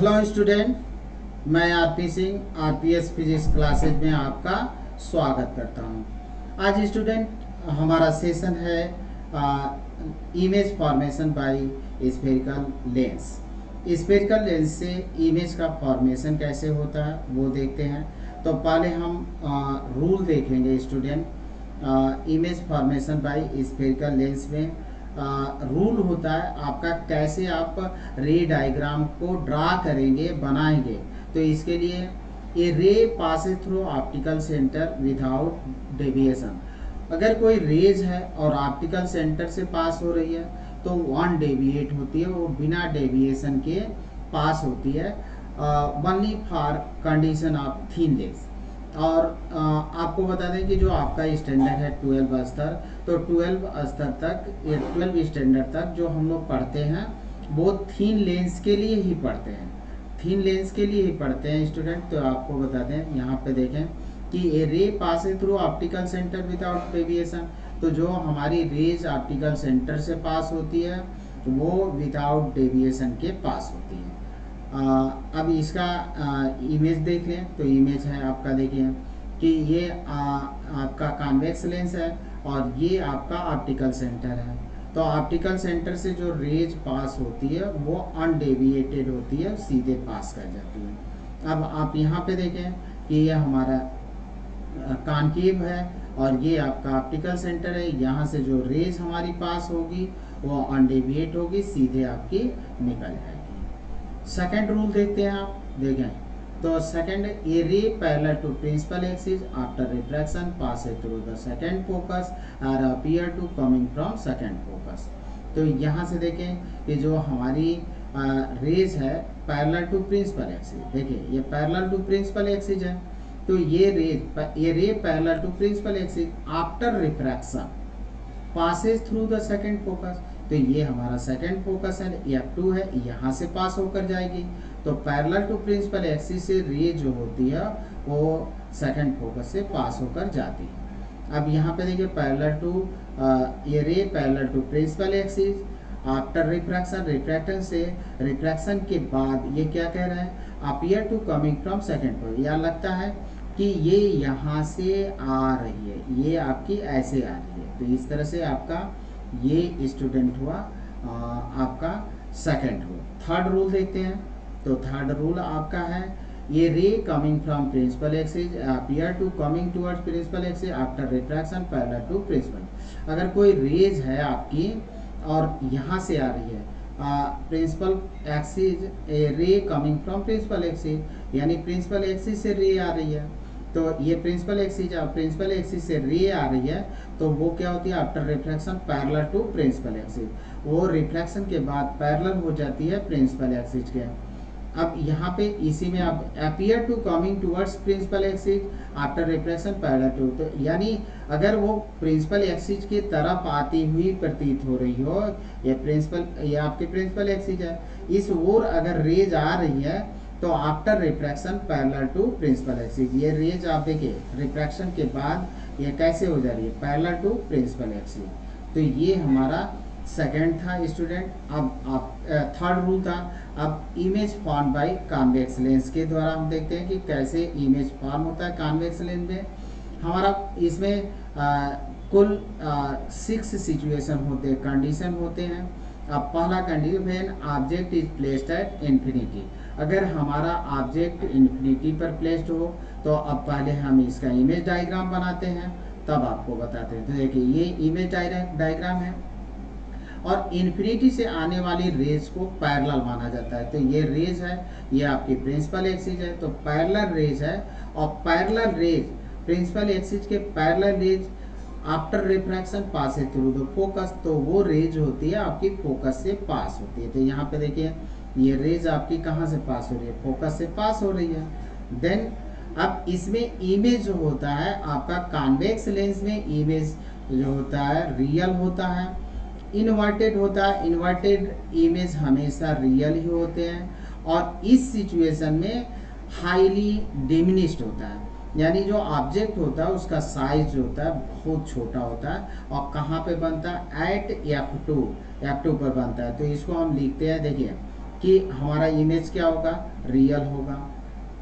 Hello student, मैं RP Singh RPS physics classes में आपका स्वागत करता हूं। आज स्टूडेंट हमारा सेशन है image formation by spherical lens. Spherical lens से इमेज का फॉर्मेशन कैसे होता है वो देखते हैं। तो पहले हम रूल देखेंगे student. Image formation by spherical lens में रूल होता है आपका कैसे आप रे डायग्राम को ड्रा करेंगे, बनाएंगे। तो इसके लिए a ray passes through optical centre without deviation. अगर कोई रेज है और ऑप्टिकल सेंटर से पास हो रही है तो वन डेविएट होती है, वो बिना डेविएशन के पास होती है, only for condition of thin lens. और आपको बता दें कि जो आपका स्टैंडर्ड है 12 स्तर, तो 12 स्तर तक, 12 स्टैंडर्ड तक जो हम लोग पढ़ते हैं वो थिन लेंस के लिए ही पढ़ते हैं, थिन लेंस के लिए ही पढ़ते हैं स्टूडेंट। तो आपको बता दें, यहाँ पे देखें कि ए रे pass through optical centre without deviation. तो जो हमारी रेज ऑप्टिकल सेंटर से पास होती है वो विदाउट डेविएशन के पास होती है। अब इसका इमेज देख लें। तो इमेज है आपका, देखिए कि ये आपका कॉन्वेक्स लेंस है और ये आपका ऑप्टिकल सेंटर है। तो ऑप्टिकल सेंटर से जो रेज पास होती है वो अनडेविएटेड होती है, सीधे पास कर जाती है। अब आप यहाँ पे देखें कि ये हमारा कॉन्केव है और ये आपका ऑप्टिकल सेंटर है। यहाँ से जो रेज हमारी पास होगी वो अनडेविएट होगी, सीधे आपकी निकल जाएगी। सेकेंड रूल देखते हैं, आप देखें तो second, a ray parallel to principal axis after refraction pass through the second focus or appear to coming from second focus. तो यहाँ से देखें कि जो हमारी रेज है पैरेलल टू प्रिंसिपल एक्सिस, देखिए ये पैरेलल टू प्रिंसिपल एक्सिस है। तो ये ray parallel to principal axis after refraction passes through the second focus. तो ये हमारा सेकेंड फोकस है, F2 है, यहाँ से पास होकर जाएगी। तो पैरेलल टू प्रिंसिपल एक्सिस से रे जो होती है वो सेकेंड फोकस से पास होकर जाती है। अब यहाँ पे देखिए पैरेलल टू ये ray parallel to principal axis after refraction, refraction के बाद ये क्या कह रहे हैं, appear to coming from second focus. यह लगता है कि ये यहाँ से आ रही है, ये आपकी ऐसे आ रही है। तो इस तरह से आपका ये स्टूडेंट हुआ आपका सेकंड रूल। थर्ड रूल देखते हैं। तो थर्ड रूल आपका है, ये ray coming from principal axis appear to coming towards principal axis after refraction parallel to principal. अगर कोई रेज है आपकी और यहाँ से आ रही है प्रिंसिपल एक्सिस, रे कमिंग फ्रॉम प्रिंसिपल एक्सिस, यानी प्रिंसिपल एक्सिस से रे आ रही है। तो ये प्रिंसिपल एक्सिस से रे आ रही है तो वो क्या होती है, after refraction parallel to principal axis, वो रिफ्रैक्शन के बाद पैरेलल हो जाती है प्रिंसिपल एक्सिस के। अब यहाँ पे इसी में आप appear to coming towards principal axis after refraction parallel to, तो यानी अगर वो प्रिंसिपल एक्सिस की तरफ आती हुई प्रतीत हो रही हो, ये आपकी प्रिंसिपल एक्सिस है, इस ओर अगर रेज आ रही है तो after refraction parallel to principal axis, ये रेज आप देखिए रिफ्रैक्शन के बाद ये कैसे हो जा रही है, पैरेलल टू प्रिंसिपल एक्सिस। तो ये हमारा सेकंड था स्टूडेंट। अब आप थर्ड रूल था। अब image form by convex lens के द्वारा हम देखते हैं कि कैसे इमेज फॉर्म होता है कॉन्वेक्स लेंस में। हमारा इसमें कुल 6 सिचुएशन होते हैं, कंडीशन होते हैं। अब पहला condition, when object is placed at infinity. अगर हमारा ऑब्जेक्ट इन्फिनिटी पर प्लेस्ड हो तो अब पहले हम इसका इमेज डायग्राम बनाते हैं, तब आपको बताते हैं। तो देखिए ये इमेज डायग्राम है और इन्फिनिटी से आने वाली रेज को पैरेलल माना जाता है। तो ये रेज है, ये आपकी प्रिंसिपल एक्सिस है, तो पैरेलल रेज है। और पैरेलल रेज, प्रिंसिपल एक्सिस के parallel raise after refraction pass through the focus, तो वो रेज होती है आपकी फोकस से पास होती है। तो यहाँ पे देखिए ये रेज आपकी कहाँ से पास हो रही है, फोकस से पास हो रही है। देन अब इसमें इमेज जो होता है आपका कॉन्वेक्स लेंस में, इमेज जो होता है रियल होता है, इन्वर्टेड होता है। इन्वर्टेड इमेज हमेशा रियल ही होते हैं और इस सिचुएशन में हाईली डिमिनिश्ड होता है, यानी जो ऑब्जेक्ट होता है उसका साइज जो होता है बहुत छोटा होता है। और कहाँ पे बनता है, एट F2 पर बनता है। तो इसको हम लिखते हैं, देखिए कि हमारा इमेज क्या होगा, रियल होगा।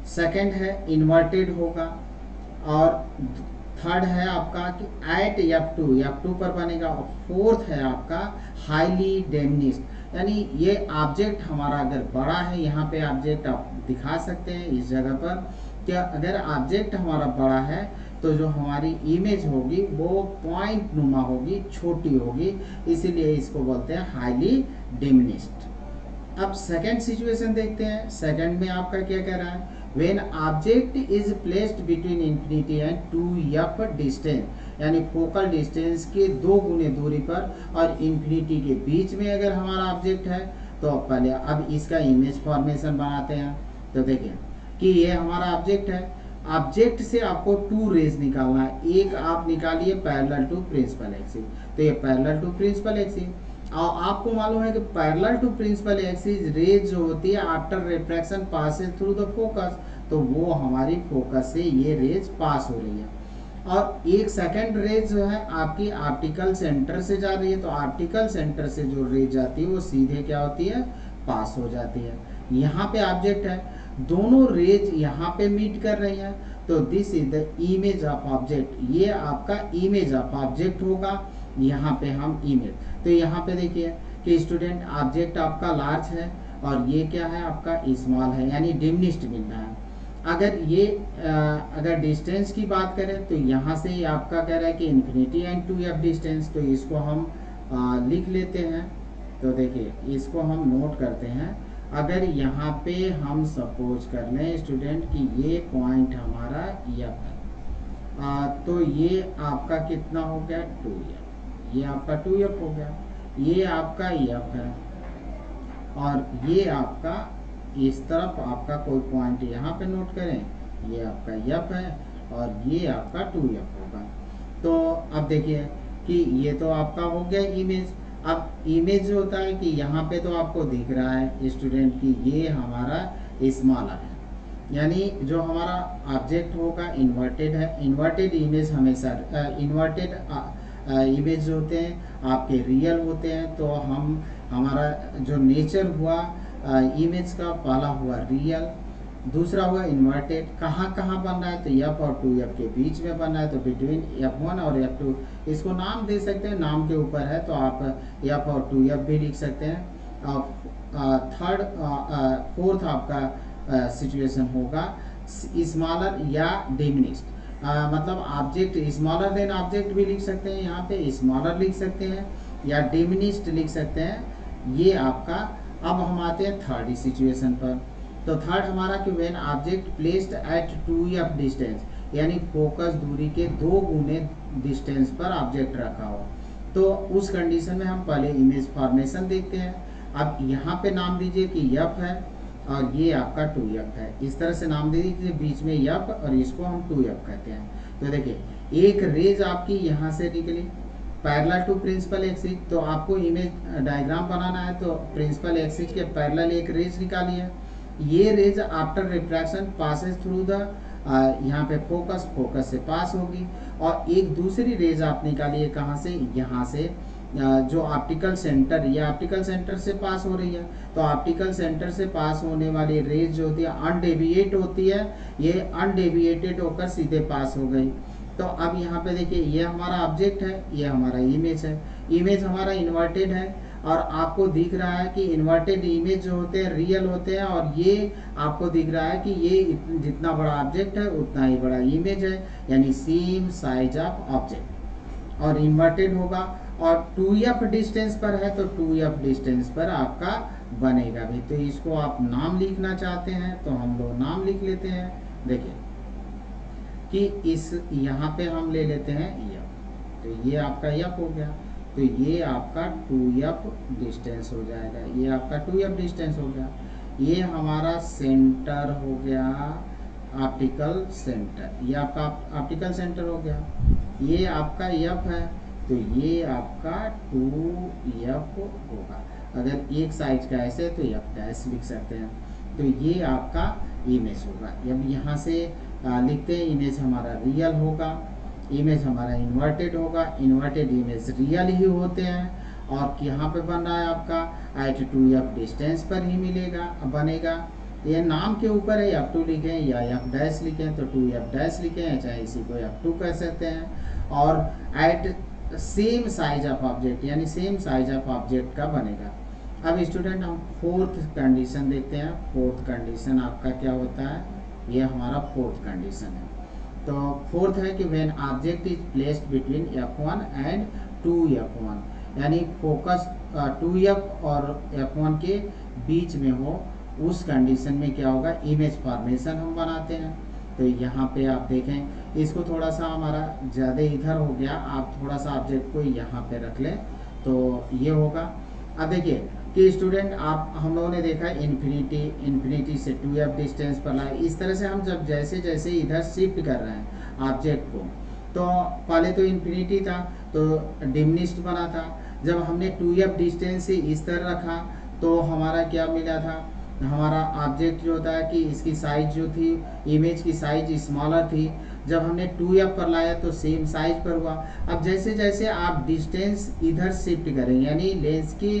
सेकंड है इन्वर्टेड होगा। और थर्ड है आपका कि एट F2 पर बनेगा। और फोर्थ है आपका हाईली डेमिनिस्ड, यानी ये ऑब्जेक्ट हमारा अगर बड़ा है, यहाँ पे ऑब्जेक्ट आप दिखा सकते हैं इस जगह पर, क्या अगर ऑब्जेक्ट हमारा बड़ा है तो जो हमारी इमेज होगी वो पॉइंट नुमा होगी, छोटी होगी, इसीलिए इसको बोलते हैं हाईली डिमिनिश्ड। अब सेकंड सिचुएशन देखते हैं। सेकंड में आपका क्या कह रहा है, when object is placed between infinity and 2f distance, यानी फोकल डिस्टेंस के 2 गुने दूरी पर और इंफिनिटी के बीच में अगर हमारा ऑब्जेक्ट है, तो पहले अब इसका इमेज फॉर्मेशन बनाते हैं। तो देखिए कि ये हमारा ऑब्जेक्ट है। ऑब्जेक्ट से आपको 2 रेज निकालना है। एक आप निकालिए पैरेलल टू प्रिंसिपल एक्सिस, तो ये पैरेलल टू प्रिंसिपल एक्सिस। और आपको मालूम है कि parallel to principal axis rays जो होती है after refraction passes through the focus, तो वो हमारी फोकस से ये रेज पास हो रही है। और एक सेकंड रेज जो है आपकी ऑप्टिकल सेंटर से जा रही है, तो ऑप्टिकल सेंटर से जो रेज जाती है वो सीधे क्या होती है, पास हो जाती है। यहाँ पे ऑब्जेक्ट है, दोनों रेज यहाँ पे मीट कर रही हैं, तो this is the image of object, ये आपका इमेज ऑफ ऑब्जेक्ट होगा। यहाँ पे हम इमेज, तो यहाँ पे देखिए कि स्टूडेंट ऑब्जेक्ट आपका लार्ज है और ये क्या है आपका स्मॉल है, यानी डिमिनिश्ड मिल रहा है। अगर ये अगर डिस्टेंस की बात करें तो यहाँ से आपका कह रहा है कि इन्फिनिटी एंड 2f डिस्टेंस, तो इसको हम लिख लेते हैं। तो देखिए इसको हम नोट करते हैं। अगर यहाँ पे हम सपोज कर लें स्टूडेंट कि ये पॉइंट हमारा f है, तो ये आपका कितना हो गया 2f, ये आपका 2f हो गया, ये आपका f है, और ये आपका इस तरफ आपका कोई पॉइंट यहाँ पे नोट करें, ये आपका f है और ये आपका 2f होगा। तो अब देखिए कि ये तो आपका हो गया इमेज। अब इमेज जो होता है कि यहाँ पे तो आपको दिख रहा है स्टूडेंट कि ये हमारा स्मॉलर है, यानी जो हमारा ऑब्जेक्ट होगा इन्वर्टेड है। इन्वर्टेड इमेज हमेशा इन्वर्टेड इमेज जो होते हैं आपके रियल होते हैं। तो हम हमारा जो नेचर हुआ इमेज का, पहला हुआ रियल, दूसरा हुआ इन्वर्टेड। कहाँ कहाँ बन रहा है, तो f और 2f के बीच में बन रहा है, तो बिटवीन f1 और f2। इसको नाम दे सकते हैं, नाम के ऊपर है, तो आप f और 2f भी लिख सकते हैं। फोर्थ आपका सिचुएशन होगा स्मॉलर या डिमिनिश्ड, मतलब ऑब्जेक्ट स्मॉलर देन ऑब्जेक्ट भी लिख सकते हैं, यहाँ पे स्मॉलर लिख सकते हैं या डिमिनिश्ड लिख सकते हैं। ये आपका, अब हम आते हैं थर्ड सिचुएशन पर। तो थर्ड हमारा कि when object placed at 2f distance, यानी फोकस दूरी के 2 गुने डिस्टेंस पर ऑब्जेक्ट रखा हो, तो उस कंडीशन में हम पहले इमेज फॉर्मेशन देखते हैं। अब यहाँ पे नाम दीजिए कि f है और ये आपका 2f है, इस तरह से नाम दे दीजिए, बीच में f और इसको हम 2f कहते हैं। तो देखिए एक रेज आपकी यहाँ से निकली पैरेलल टू प्रिंसिपल एक्सिस, तो आपको इमेज डायग्राम बनाना है, तो प्रिंसिपल एक्सिस के पैरेलल एक रेज निकालिए। ये raise after refraction passes through the यहाँ पे फोकस से पास होगी। और एक दूसरी रेज आप निकालिए कहाँ से, यहाँ से जो ऑप्टिकल सेंटर, ये ऑप्टिकल सेंटर से पास हो रही है, तो ऑप्टिकल सेंटर से पास होने वाली रेज जो होती है अनडेविएट होती है, ये अनडेविएटेड होकर सीधे पास हो गई। तो अब यहाँ पे देखिए ये हमारा ऑब्जेक्ट है, ये हमारा इमेज है। इमेज हमारा इन्वर्टेड है और आपको दिख रहा है कि इन्वर्टेड इमेज जो होते हैं रियल होते हैं, और ये आपको दिख रहा है कि ये जितना बड़ा ऑब्जेक्ट है उतना ही बड़ा इमेज है, यानी सेम साइज ऑफ ऑब्जेक्ट। और इन्वर्टेड होगा और 2f डिस्टेंस पर है, तो 2f डिस्टेंस पर आपका बनेगा भी। तो इसको आप नाम लिखना चाहते हैं तो हम लोग नाम लिख लेते हैं। देखिए कि इस यहाँ पे हम ले लेते हैं f, तो ये आपका f हो गया, तो ये आपका 2f डिस्टेंस हो जाएगा, ये आपका 2f डिस्टेंस हो गया। ये हमारा सेंटर हो गया ऑप्टिकल सेंटर, ये आपका ऑप्टिकल सेंटर हो गया। ये आपका f है, तो ये आपका 2f होगा। अगर एक साइज का ऐसे तो f डैश लिख सकते हैं। तो ये आपका इमेज होगा। अब यहाँ से लिखते हैं इमेज हमारा रियल होगा, इमेज हमारा इन्वर्टेड होगा। इन्वर्टेड इमेज रियल ही होते हैं और यहाँ पे बन रहा है आपका एट 2f डिस्टेंस पर ही बनेगा। ये नाम के ऊपर है, f2 लिखें या f डैश लिखें तो 2f डैश लिखें, चाहे इसी को f2 कह सकते हैं। और at same size of object यानी सेम साइज ऑफ ऑब्जेक्ट का बनेगा। अब स्टूडेंट हम फोर्थ कंडीशन देखते हैं। फोर्थ कंडीशन आपका क्या होता है, ये हमारा फोर्थ कंडीशन है। तो फोर्थ है कि when object is placed between f1 and 2f1 यानी फोकस 2f और f1 के बीच में हो, उस कंडीशन में क्या होगा, इमेज फॉर्मेशन हम बनाते हैं। तो यहाँ पे आप देखें, इसको थोड़ा सा हमारा ज़्यादा इधर हो गया, आप थोड़ा सा ऑब्जेक्ट को यहाँ पे रख लें तो ये होगा। अब देखिए कि स्टूडेंट आप हम लोगों ने देखा इन्फिनिटी से 2f डिस्टेंस पर लाए। इस तरह से हम जब जैसे जैसे इधर शिफ्ट कर रहे हैं ऑब्जेक्ट को, तो पहले तो इन्फिनिटी था तो डिमिनिश्ड बना था। जब हमने 2f डिस्टेंस से इस तरह रखा तो हमारा क्या मिला था, हमारा ऑब्जेक्ट जो होता है कि इसकी साइज जो थी, इमेज की साइज स्मॉलर थी। जब हमने 2f पर लाया तो सेम साइज पर हुआ। अब जैसे जैसे आप डिस्टेंस इधर शिफ्ट करेंगे यानी लेंस की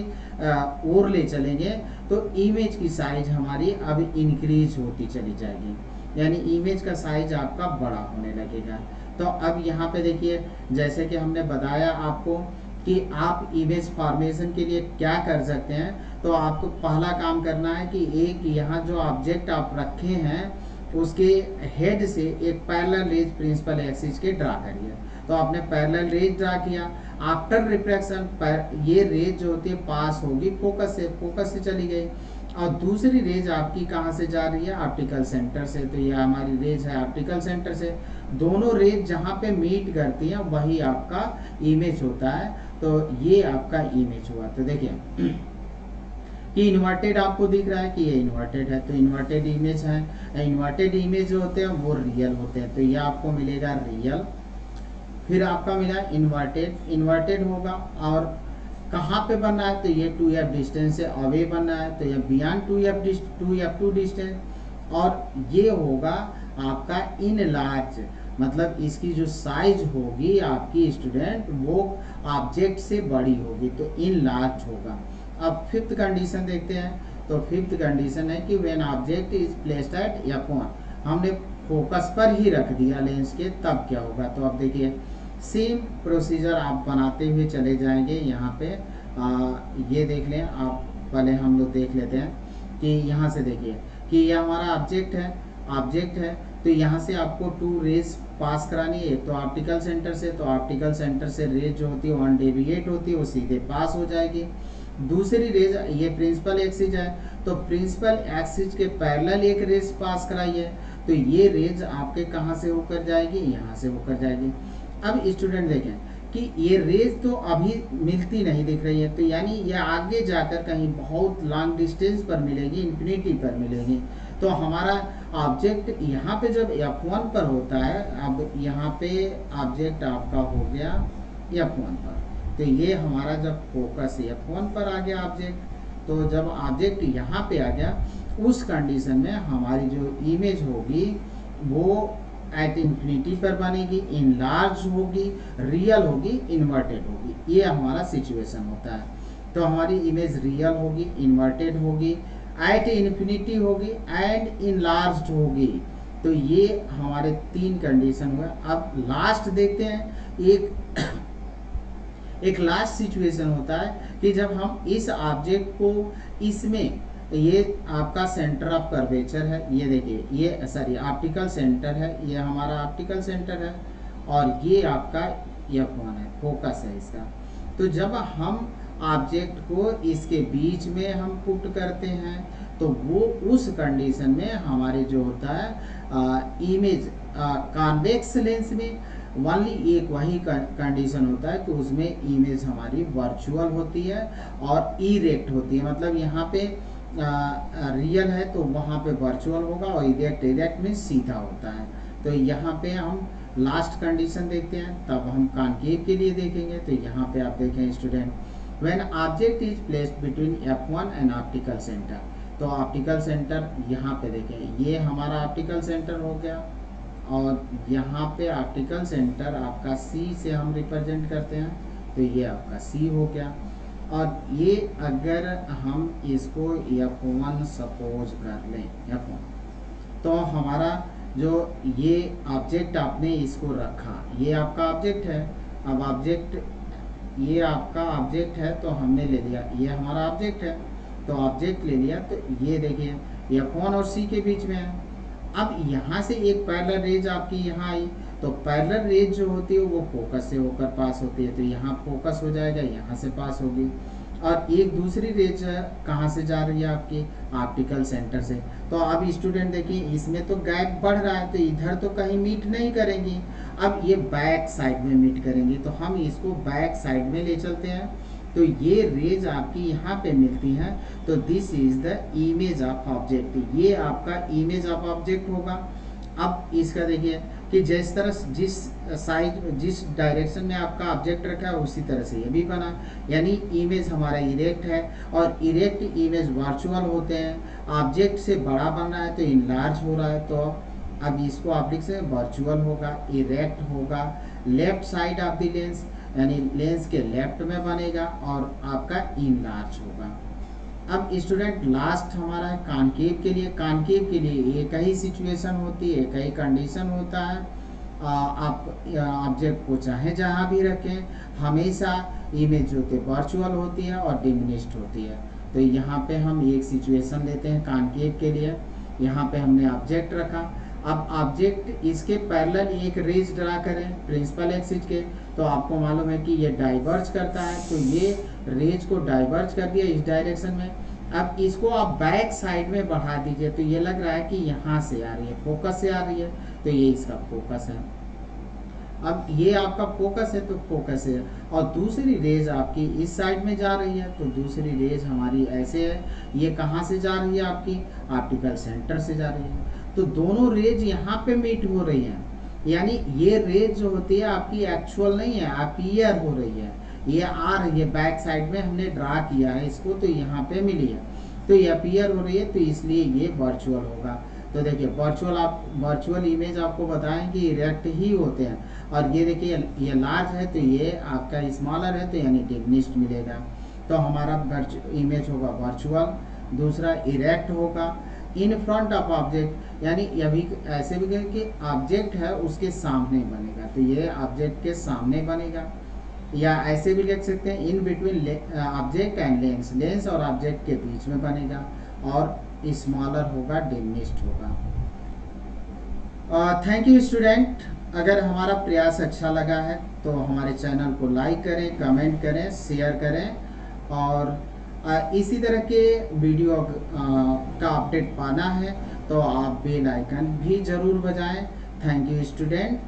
ओर ले चलेंगे तो इमेज की साइज हमारी अब इंक्रीज होती चली जाएगी, यानी इमेज का साइज आपका बड़ा होने लगेगा। तो अब यहाँ पे देखिए, जैसे कि हमने बताया आपको कि आप इमेज फॉर्मेशन के लिए क्या कर सकते हैं, तो आपको पहला काम करना है कि एक यहाँ जो ऑब्जेक्ट आप रखे हैं उसके हेड से एक पैरेलल रेज प्रिंसिपल एक्सिस के ड्रा करिए। तो आपने पैरेलल रेज ड्रा किया, आफ्टर रिफ्रैक्शन ये रेज जो होती है पास होगी फोकस से चली गई, और दूसरी रेज आपकी कहाँ से जा रही है, ऑप्टिकल सेंटर से। तो ये हमारी रेज है ऑप्टिकल सेंटर से। दोनों रेज जहाँ पे मीट करती हैं वही आपका इमेज होता है। तो ये आपका इमेज हुआ। तो देखिए कि इन्वर्टेड आपको दिख रहा है कि ये इन्वर्टेड है, तो इन्वर्टेड इमेज है। इन्वर्टेड इमेज जो होते हैं वो रियल होते हैं, तो ये आपको मिलेगा रियल। फिर आपका मिला इन्वर्टेड होगा, और कहाँ पे बनना है, तो ये 2f डिस्टेंस से अवे बनना है, तो ये बियॉन्ड 2f2 डिस्टेंस। और ये होगा आपका इन लार्ज, मतलब इसकी जो साइज होगी आपकी स्टूडेंट वो ऑब्जेक्ट से बड़ी होगी, तो इन लार्ज होगा। अब फिफ्थ कंडीशन देखते हैं। तो फिफ्थ कंडीशन है कि when object is placed at f1, हमने फोकस पर ही रख दिया लेंस के, तब क्या होगा। तो अब देखिए सेम प्रोसीजर आप बनाते हुए चले जाएंगे। यहाँ पे ये देख लें आप, पहले हम लोग देख लेते हैं कि यहाँ से देखिए कि ये हमारा ऑब्जेक्ट है। तो यहाँ से आपको 2 रेज पास करानी है, एक तो ऑप्टिकल सेंटर से, तो ऑप्टिकल सेंटर से रेज जो होती है 1 डेविएट होती है, वो सीधे पास हो जाएगी। दूसरी रेज ये प्रिंसिपल एक्सिस है, तो प्रिंसिपल एक्सिस के पैरेलल एक रेज पास कराइए, तो ये रेज आपके कहाँ से होकर जाएगी, यहाँ से होकर जाएगी। अब स्टूडेंट देखें कि ये रेज तो अभी मिलती नहीं दिख रही है, तो यानी ये आगे जाकर कहीं बहुत लॉन्ग डिस्टेंस पर मिलेगी, इन्फिनिटी पर मिलेगी। तो हमारा ऑब्जेक्ट यहाँ पे जब f1 पर होता है, अब यहाँ पे ऑब्जेक्ट आपका हो गया f1 पर, तो ये हमारा जब फोकस f1 पर आ गया ऑब्जेक्ट, तो जब ऑब्जेक्ट यहाँ पे आ गया उस कंडीशन में हमारी जो इमेज होगी वो एट इन्फिनिटी पर बनेगी, इनलार्ज होगी, रियल होगी, इन्वर्टेड होगी। ये हमारा सिचुएशन होता है। तो हमारी इमेज रियल होगी, इन्वर्टेड होगी, एट इन्फिनिटी होगी एंड इनलार्ज्ड होगी। तो ये हमारे 3 कंडीशन हुए। अब लास्ट देखते हैं। एक लास्ट सिचुएशन होता है कि जब हम इस ऑब्जेक्ट को इसमें, ये आपका सेंटर ऑफ कर्वेचर है, ये देखिए ये सॉरी ऑप्टिकल सेंटर है, ये हमारा ऑप्टिकल सेंटर है, और ये आपका f1 है, फोकस है इसका। तो जब हम ऑब्जेक्ट को इसके बीच में हम पुट करते हैं तो वो उस कंडीशन में हमारे जो होता है इमेज कॉन्वेक्स लेंस में ओनली एक वही कंडीशन होता है कि उसमें इमेज हमारी वर्चुअल होती है और इरेक्ट होती है। मतलब यहाँ पे रियल है तो वहाँ पे वर्चुअल होगा, और इरेक्ट में सीधा होता है। तो यहाँ पे हम लास्ट कंडीशन देखते हैं, तब हम कॉन्केव के लिए देखेंगे। तो यहाँ पे आप देखें student, when object is placed between f1 and optical centre, तो ऑप्टिकल सेंटर यहाँ पे देखें, ये हमारा ऑप्टिकल सेंटर हो गया, और यहाँ पे ऑप्टिकल सेंटर आपका C से हम रिप्रेजेंट करते हैं, तो ये आपका C हो गया। और ये अगर हम इसको F1 सपोज कर लें F1, तो हमारा जो ये ऑब्जेक्ट आपने इसको रखा, ये आपका ऑब्जेक्ट है। अब ऑब्जेक्ट, ये आपका ऑब्जेक्ट है तो हमने ले लिया, ये हमारा ऑब्जेक्ट है तो ऑब्जेक्ट ले लिया। तो ये देखिए F1 और C के बीच में है। अब यहाँ से एक पैरेलल रेज आपकी यहाँ आई, तो पैरेलल रेज जो होती है वो फोकस से होकर पास होती है, तो यहाँ फोकस हो जाएगा, यहाँ से पास होगी। और एक दूसरी रेज कहाँ से जा रही है आपकी, ऑप्टिकल सेंटर से। तो अब स्टूडेंट देखिए इसमें तो गैप बढ़ रहा है, तो इधर तो कहीं मीट नहीं करेंगी, अब ये बैक साइड में मीट करेंगी, तो हम इसको बैक साइड में ले चलते हैं। तो ये रेज आपकी यहाँ पे मिलती हैं, तो this is the image of object, ये आपका इमेज ऑफ ऑब्जेक्ट होगा। अब इसका देखिए कि जिस तरह जिस साइड जिस डायरेक्शन में आपका ऑब्जेक्ट रखा है उसी तरह से ये भी बना, यानी इमेज हमारा इरेक्ट है, और इरेक्ट इमेज वर्चुअल होते हैं। ऑब्जेक्ट से बड़ा बन रहा है तो इनलार्ज हो रहा है, तो अब इसको आप लिख सकते हैं वर्चुअल होगा, इरेक्ट होगा, left side of the lens यानी लेंस के लेफ्ट में बनेगा, और आपका इनलार्ज होगा। अब स्टूडेंट लास्ट हमारा है कॉनकेव के लिए। कॉनकेव के लिए एक ही सिचुएशन होती है, एक ही कंडीशन होता है। आप ऑब्जेक्ट को चाहे जहाँ भी रखें, हमेशा इमेज होती है वर्चुअल होती है और डिमिनिश्ड होती है। तो यहाँ पे हम एक सिचुएशन लेते हैं कॉनकेव के लिए। यहाँ पे हमने ऑब्जेक्ट रखा, अब ऑब्जेक्ट इसके पैरेलल एक रेज ड्रा करें प्रिंसिपल एक्सिस के, तो आपको मालूम है कि ये डाइवर्ज करता है, तो ये रेज को डाइवर्ज कर दिया इस डायरेक्शन में। अब इसको आप बैक साइड में बढ़ा दीजिए, तो ये लग रहा है कि यहाँ से आ रही है, फोकस से आ रही है, तो ये इसका फोकस है। अब ये आपका फोकस है तो फोकस है, और दूसरी रेज आपकी इस साइड में जा रही है, तो दूसरी रेज हमारी ऐसे है, ये कहाँ से जा रही है आपकी ऑप्टिकल सेंटर से जा रही है। तो दोनों रेज यहाँ पे मीट हो रही हैं, यानी ये रेज जो होती है आपकी एक्चुअल नहीं है, अपीयर हो रही है, ये आ रही है बैक साइड में, हमने ड्रा किया है इसको, तो यहाँ पे मिली है, तो ये अपीयर हो रही है, तो इसलिए ये वर्चुअल होगा। तो देखिए वर्चुअल, आप वर्चुअल इमेज आपको बताएं कि इरेक्ट ही होते हैं, और ये देखिए ये लार्ज है तो ये आपका स्मॉलर है, तो यानी डिमिनिश्ड मिलेगा। तो हमारा इमेज होगा वर्चुअल, दूसरा इरेक्ट होगा, इन फ्रंट ऑफ ऑब्जेक्ट, यानी अभी ऐसे भी कहें कि ऑब्जेक्ट है उसके सामने बनेगा, तो ये ऑब्जेक्ट के सामने बनेगा। या ऐसे भी लिख सकते हैं in between object and lens, lens और ऑब्जेक्ट के बीच में बनेगा, और स्मॉलर होगा, डिमिनिश्ड होगा। Thank you student. अगर हमारा प्रयास अच्छा लगा है तो हमारे चैनल को लाइक करें, कमेंट करें, शेयर करें, और इसी तरह के वीडियो का अपडेट पाना है तो आप बेल आइकन भी ज़रूर बजाएं। Thank you student.